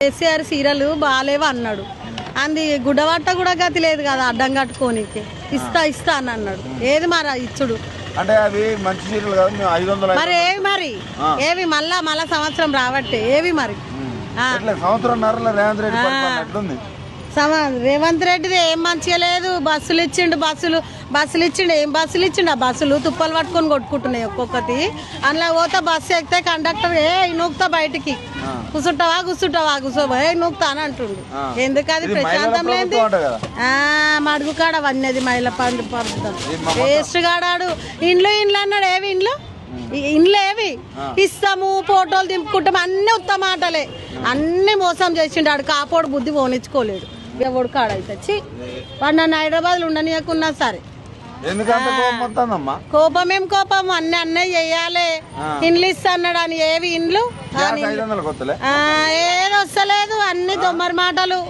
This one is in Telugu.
కేసీఆర్ సీరియల్ బాగాలేవు అన్నాడు. అంది గుడ్డబట్ట కూడా గతి లేదు కదా అడ్డం కట్టుకోనికి. ఇస్తా అని అన్నాడు. ఏది మరి ఇచ్చుడు అంటే అది మంచి సీరియల్ కాదు. 500 మరి ఏవి మళ్ళా సంవత్సరం రాబట్టే ఏవి మరి సంవత్సరం రేవంత్ రెడ్డి పరిపాలన ఎట్లుంది? రేవంత్ రెడ్డిది ఏం మంచిగా లేదు. బస్సులు ఇచ్చిండు ఏం బస్సులు ఇచ్చిండు? ఆ బస్సులు తుప్పలు పట్టుకొని కొట్టుకుంటున్నాయి ఒక్కొక్కటి. అందులో పోతే బస్సు ఎక్కితే కండక్టర్ నూకుతా బయటికి కూర్చుంటావా కూర్చోబో నూకుతా అని అంటుండు. ఎందుకు అది ప్రశాంతం లేదు. మడుగు కాడ వన్నది మహిళ పండుతాం వేస్ట్ కాడాడు. ఇండ్లు అన్నాడు. ఏవి ఇండ్లు ఏవి ఇస్తాము ఫోటోలు దింపుకుంటాము అన్ని ఉత్తమ మాటలే. అన్ని మోసం చేసిండు. ఆడు కాపోడు బుద్ధి పోనిచ్చుకోలేడు. ఎవడు కాడైతే వాడు నన్ను హైదరాబాద్ లో ఉండనీయకున్నా సరే. కోపం అన్నీ చెయ్యాలి. ఇండ్లు ఇస్తా అన్నాడు అని ఏవి ఇండ్లు ఏదో వస్తలేదు. అన్ని దొమ్మరి మాటలు.